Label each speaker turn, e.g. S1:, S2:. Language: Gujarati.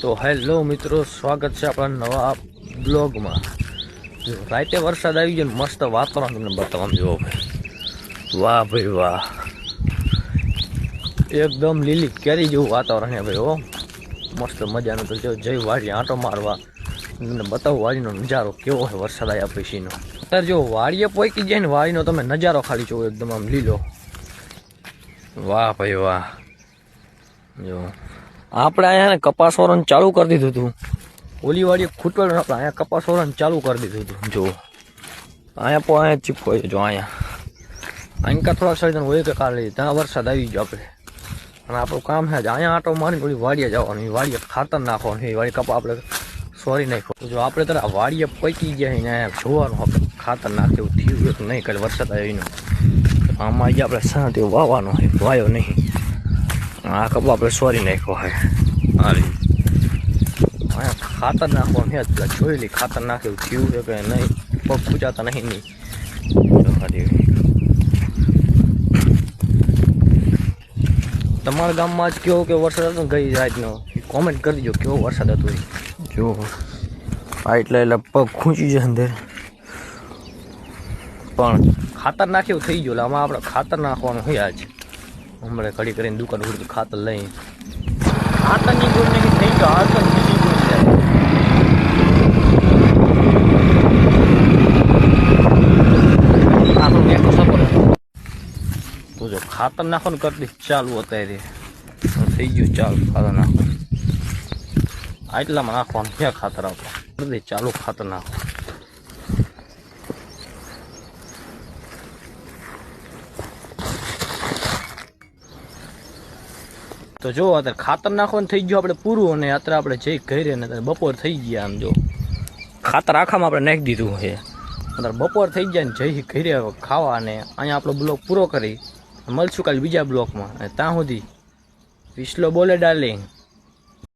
S1: તો હેલો મિત્રો, સ્વાગત છે આપણા નવા બ્લોગમાં। રાતે વરસાદ આવી ગયો, મસ્ત વાતાવરણ તમને બતાવવાનું। જો ભાઈ, વાહ ભાઈ વાહ, એકદમ લીલી કેરી જેવું વાતાવરણ છે ભાઈ। હો મસ્ત મજાનું। તો જો જઈ વાડી આંટો મારવા, તમને બતાવું વાડીનો નજારો કેવો છે વરસાદ આવ્યા પછીનો। અત્યારે જો વાડીએ પોઈકી જાય ને, વાડીનો તમે નજારો ખાલી જોવો, એકદમ આમ લીલો। વાહ ભાઈ વાહ। જો આપણે અહીંયા કપાસ વરણ ચાલુ કરી દીધું હતું। ઓલી વાડીએ ખૂટવેલ આપણે અહીંયા કપાસ વરણ ચાલુ કરી દીધું હતું। જો અહીંયા ચીપકો જો અહીંયા થોડા સર્જન હોય કે કાલે ત્યાં વરસાદ આવી ગયો આપણે। અને આપણું કામ છે અહીંયા આંટો મારીને ઓલી વાડીએ જવાનું, વાડીએ ખાતર નાખવાનું, એ વાડી કપા આપણે સોરી નાખ્યો। જો આપણે તારા વાડીએ પૈકી ગયા ને અહીંયા જોવાનું આપણે ખાતર નાખે એવું થયું કે નહીં, કાલે વરસાદ આવીને આમાં જ આપણે શાંતિ વાવવાનો હોય, વાયો નહીં। આ કપા આપણે સોરી નાખ્યો હે। અહીંયા ખાતર નાખવાનું છે, પેલા જોયેલી ખાતર નાખે એવું થયું છે કે નહીં, પગ પૂજાતા નહીં। તમારા ગામમાં જ કેવો કે વરસાદ હતો ગઈ રાતનો, કોમેન્ટ કરી દેજો કેવો વરસાદ હતો। જો આ એટલે પગ ખૂંચી જાય અંદર, પણ ખાતર નાખ્યું થઈ ગયું। આમાં આપણે ખાતર નાખવાનું હોય આજ। હમણાં ઘડી કરીને દુકાન ઉડી ખાતર લઈ, ખાતરની ગુણ નહીં થઈ ગયો, હાલ તો બીજી ગુણ છે। આપણું નેટો સપોર્ટ તો જો ખાતર નાખવાનું કરતી ચાલુ અત્યારે થઈ ગયું ચાલુ ખાતર નાખવાનું। આટલામાં નાખવાનું ક્યાં ખાતર આપણે ચાલુ ખાતર નાખવાનું। તો જો અત્યારે ખાતર નાખવાનું થઈ ગયું આપણે પૂરું, અને અત્યારે આપણે જઈ ઘરે ને અત્યારે બપોર થઈ ગયા। આમ જો ખાતર આખામાં આપણે નાખી દીધું છે, અત્યારે બપોર થઈ જાય ને જઈ ઘરે ખાવા। અને અહીંયા આપણો બ્લોગ પૂરો કરી મળશું કાલે બીજા બ્લોગમાં। અને ત્યાં સુધી વિસલો બોલે ડાર્લિંગ।